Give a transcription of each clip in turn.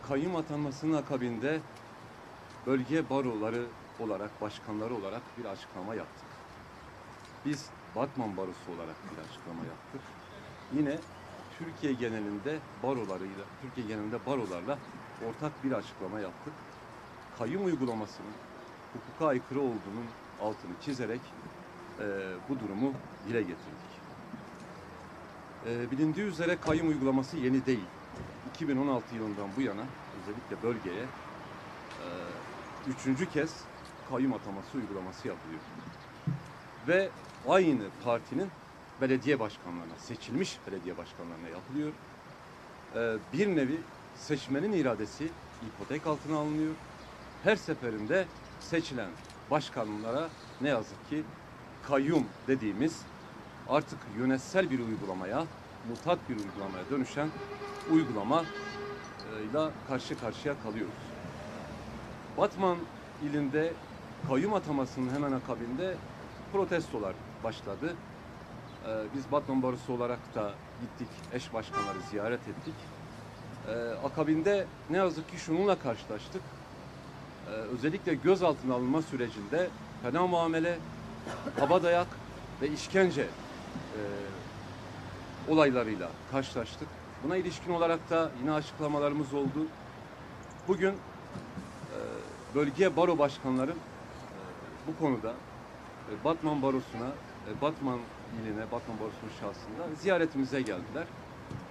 kayyum atanmasının akabinde bölge baroları olarak, başkanları olarak bir açıklama yaptık. Biz Batman Barosu olarak bir açıklama yaptık. Yine Türkiye genelinde barolarla ortak bir açıklama yaptık. Kayyum uygulamasının hukuka aykırı olduğunun altını çizerek bu durumu dile getirdik. Bilindiği üzere kayyum uygulaması yeni değil. 2016 yılından bu yana özellikle bölgeye üçüncü kez kayyum ataması uygulaması yapılıyor. Ve aynı partinin belediye başkanlarına, seçilmiş belediye başkanlarına yapılıyor. Bir nevi seçmenin iradesi ipotek altına alınıyor. Her seferinde seçilen başkanlara ne yazık ki kayyum dediğimiz artık yönetsel bir uygulamaya, mutat bir uygulamaya dönüşen uygulamayla karşı karşıya kalıyoruz. Batman ilinde kayyum atamasının hemen akabinde protestolar başladı. Biz Batman Barosu olarak da gittik, eş başkanları ziyaret ettik. Akabinde ne yazık ki şununla karşılaştık. Özellikle gözaltına alınma sürecinde fena muamele, kabadayak ve işkence olaylarıyla karşılaştık. Buna ilişkin olarak da yine açıklamalarımız oldu. Bugün bölge baro başkanları bu konuda Batman Barosu'na, Batman iline, Batman Barosu'nun şahsında ziyaretimize geldiler.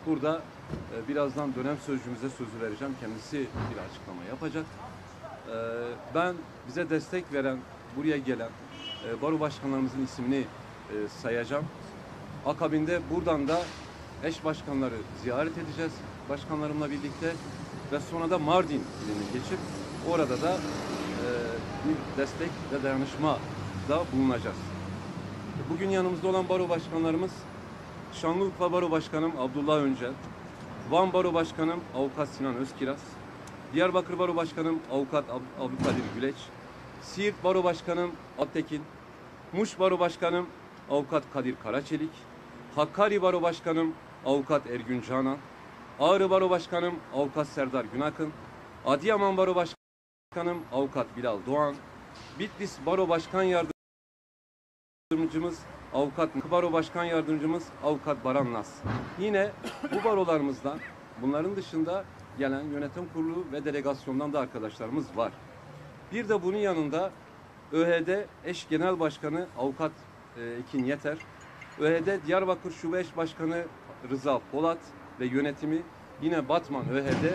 Burada birazdan dönem sözcümüze sözü vereceğim. Kendisi bir açıklama yapacak. Ben bize destek veren, buraya gelen baro başkanlarımızın ismini sayacağım. Akabinde buradan da eş başkanları ziyaret edeceğiz başkanlarımla birlikte ve sonra da Mardin iline geçip orada da bir destek ve dayanışma da bulunacağız. Bugün yanımızda olan baro başkanlarımız Şanlıurfa Baro Başkanım Abdullah Öncel, Van Baro Başkanım Avukat Sinan Özkiraz, Diyarbakır Baro Başkanım Avukat Abdülkadir Güleç, Siirt Baro Başkanım Altekin, Muş Baro Başkanım Avukat Kadir Karaçelik, Hakkari Baro Başkanım Avukat Ergün Canan, Ağrı Baro Başkanım Avukat Serdar Günakın, Adıyaman Baro Başkanım Avukat Bilal Doğan, Bitlis Baro Başkan Yardımcımız Avukat Baro Başkan Yardımcımız Avukat Baran Nas. Yine bu barolarımızdan bunların dışında gelen yönetim kurulu ve delegasyondan da arkadaşlarımız var. Bir de bunun yanında ÖHD Eş Genel Başkanı Avukat Ekin Yeter, ÖHD Diyarbakır Şube Eş Başkanı Rıza Polat ve yönetimi yine Batman ÖHD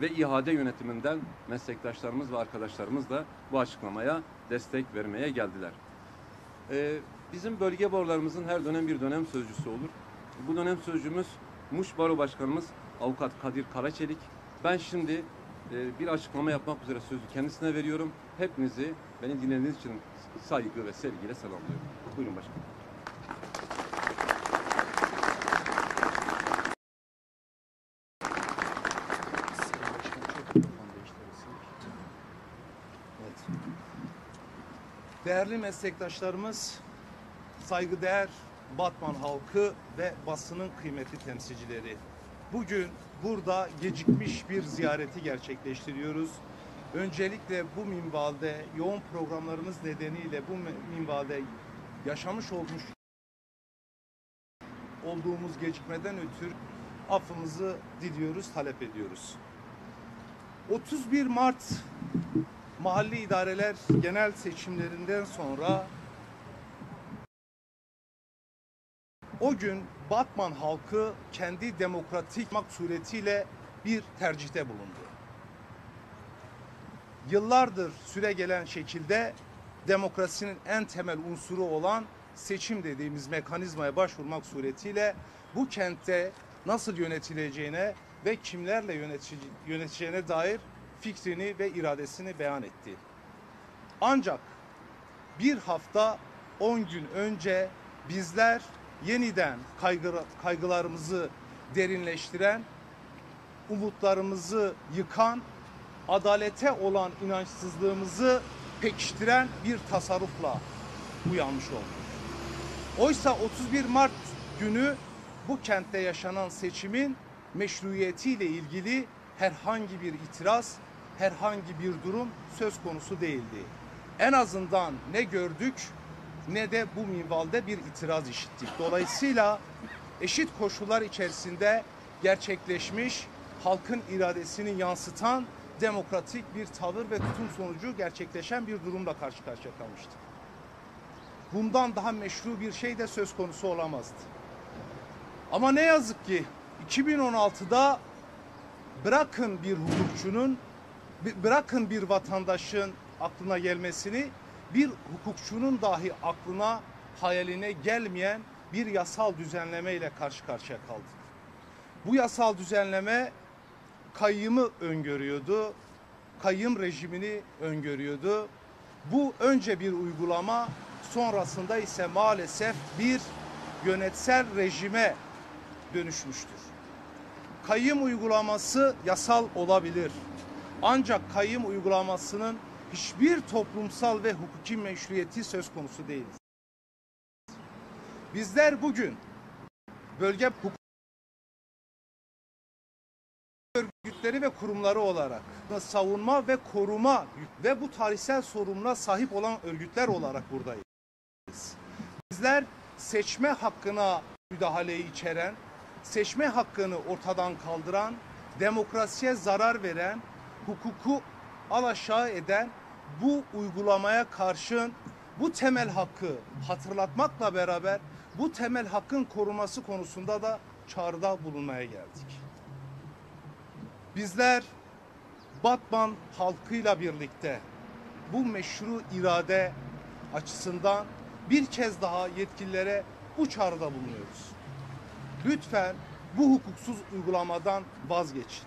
ve İHAD yönetiminden meslektaşlarımız ve arkadaşlarımız da bu açıklamaya destek vermeye geldiler. Bizim bölge barolarımızın her dönem bir dönem sözcüsü olur. Bu dönem sözcümüz Muş Baro Başkanımız Avukat Kadir Karaçelik. Ben şimdi bir açıklama yapmak üzere sözü kendisine veriyorum. Hepinizi beni dinlediğiniz için saygı ve sevgiyle selamlıyorum. Buyurun başkanım. Evet. Değerli meslektaşlarımız, saygıdeğer Batman halkı ve basının kıymetli temsilcileri. Bugün burada gecikmiş bir ziyareti gerçekleştiriyoruz. Öncelikle bu minvalde yoğun programlarımız nedeniyle bu minvalde yaşamış olduğumuz gecikmeden ötürü affımızı diliyoruz, talep ediyoruz. 31 Mart mahalli idareler genel seçimlerinden sonra o gün Batman halkı kendi demokratik suretiyle bir tercihte bulundu. Yıllardır süre gelen şekilde demokrasinin en temel unsuru olan seçim dediğimiz mekanizmaya başvurmak suretiyle bu kentte nasıl yönetileceğine ve kimlerle yöneteceğine dair fikrini ve iradesini beyan etti. Ancak bir hafta 10 gün önce bizler yeniden kaygılarımızı derinleştiren, umutlarımızı yıkan, adalete olan inançsızlığımızı pekiştiren bir tasarrufla uyanmış olduk. Oysa 31 Mart günü bu kentte yaşanan seçimin meşruiyetiyle ilgili herhangi bir itiraz, herhangi bir durum söz konusu değildi. En azından ne gördük ne de bu minvalde bir itiraz işittik. Dolayısıyla eşit koşullar içerisinde gerçekleşmiş, halkın iradesini yansıtan demokratik bir tavır ve tutum sonucu gerçekleşen bir durumla karşı karşıya kalmıştık. Bundan daha meşru bir şey de söz konusu olamazdı. Ama ne yazık ki 2016'da bırakın bir hukukçunun, bırakın bir vatandaşın aklına gelmesini, bir hukukçunun dahi aklına, hayaline gelmeyen bir yasal düzenleme ile karşı karşıya kaldık. Bu yasal düzenleme kayyımı öngörüyordu, kayyım rejimini öngörüyordu. Bu önce bir uygulama, sonrasında ise maalesef bir yönetsel rejime dönüşmüştür. Kayyım uygulaması yasal olabilir. Ancak kayyım uygulamasının hiçbir toplumsal ve hukuki meşruiyeti söz konusu değil. Bizler bugün bölge hukuk örgütleri ve kurumları olarak savunma ve koruma ve bu tarihsel sorumluluğa sahip olan örgütler olarak buradayız. Bizler seçme hakkına müdahaleyi içeren, seçme hakkını ortadan kaldıran, demokrasiye zarar veren, hukuku alaşağı eden bu uygulamaya karşın bu temel hakkı hatırlatmakla beraber bu temel hakkın korunması konusunda da çağrıda bulunmaya geldik. Bizler Batman halkıyla birlikte bu meşru irade açısından bir kez daha yetkililere bu çağrıda bulunuyoruz. Lütfen bu hukuksuz uygulamadan vazgeçin.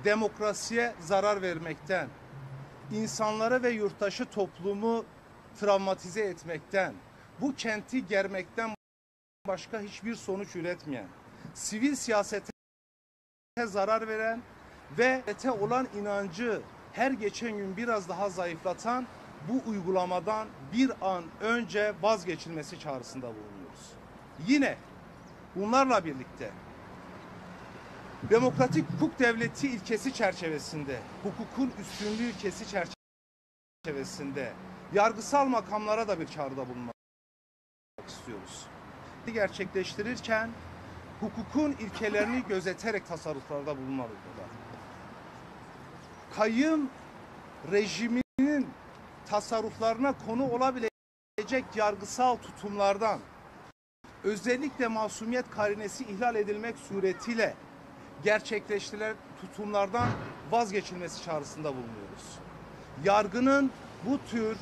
Demokrasiye zarar vermekten, insanlara ve yurttaşı toplumu travmatize etmekten, bu kenti germekten başka hiçbir sonuç üretmeyen, sivil siyasete zarar veren ve olan inancı her geçen gün biraz daha zayıflatan bu uygulamadan bir an önce vazgeçilmesi çağrısında bulunuyoruz. Yine bunlarla birlikte demokratik hukuk devleti ilkesi çerçevesinde, hukukun üstünlüğü ilkesi çerçevesinde yargısal makamlara da bir çağrıda bulunmak istiyoruz. Gerçekleştirirken hukukun ilkelerini gözeterek tasarruflarda bulunmalıdırlar. Kayyım rejiminin tasarruflarına konu olabilecek yargısal tutumlardan, özellikle masumiyet karinesi ihlal edilmek suretiyle gerçekleştirilen tutumlardan vazgeçilmesi çağrısında bulunuyoruz. Yargının bu tür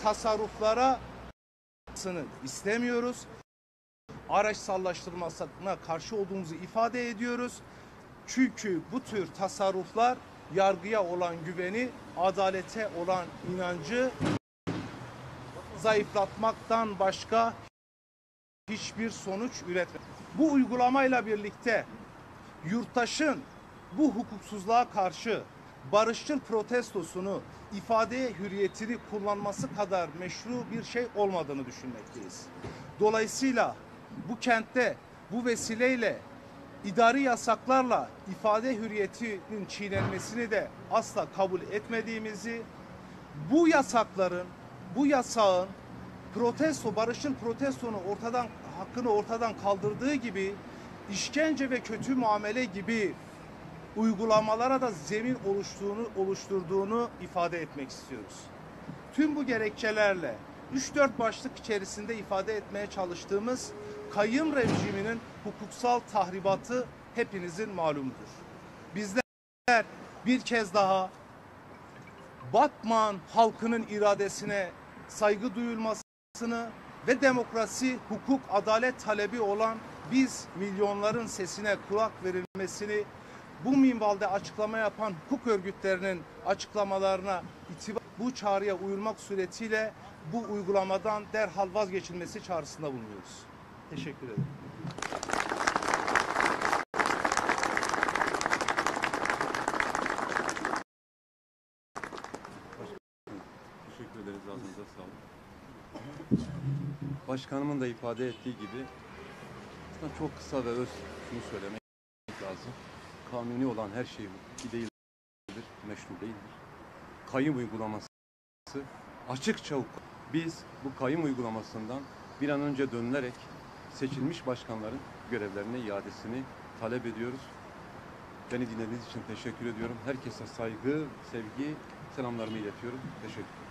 tasarruflara istemiyoruz. Araçsallaştırmasına karşı olduğumuzu ifade ediyoruz. Çünkü bu tür tasarruflar yargıya olan güveni, adalete olan inancı zayıflatmaktan başka hiçbir sonuç üretmez. Bu uygulamayla birlikte yurttaşın bu hukuksuzluğa karşı barışçıl protestosunu, ifade hürriyetini kullanması kadar meşru bir şey olmadığını düşünmekteyiz. Dolayısıyla bu kentte bu vesileyle idari yasaklarla ifade hürriyetinin çiğnenmesini de asla kabul etmediğimizi, bu yasakların, bu yasağın barışçıl protestonun hakkını ortadan kaldırdığı gibi işkence ve kötü muamele gibi uygulamalara da zemin oluşturduğunu ifade etmek istiyoruz. Tüm bu gerekçelerle 3-4 başlık içerisinde ifade etmeye çalıştığımız kayyım rejiminin hukuksal tahribatı hepinizin malumudur. Bizler bir kez daha Batman halkının iradesine saygı duyulmasını ve demokrasi, hukuk, adalet talebi olan biz milyonların sesine kulak verilmesini, bu minvalde açıklama yapan hukuk örgütlerinin açıklamalarına bu çağrıya uyulmak suretiyle bu uygulamadan derhal vazgeçilmesi çağrısında bulunuyoruz. Teşekkür ederim. Teşekkür ederiz. Ağzınıza sağlık. Başkanımın da ifade ettiği gibi çok kısa ve öz şunu söylemek lazım. kanuni olan her şey hukuki değildir, meşru değildir. Kayyum uygulaması açıkça hukuk. Biz bu kayyum uygulamasından bir an önce dönülerek seçilmiş başkanların görevlerine iadesini talep ediyoruz. Beni dinlediğiniz için teşekkür ediyorum. Herkese saygı, sevgi, selamlarımı iletiyorum. Teşekkür ederim.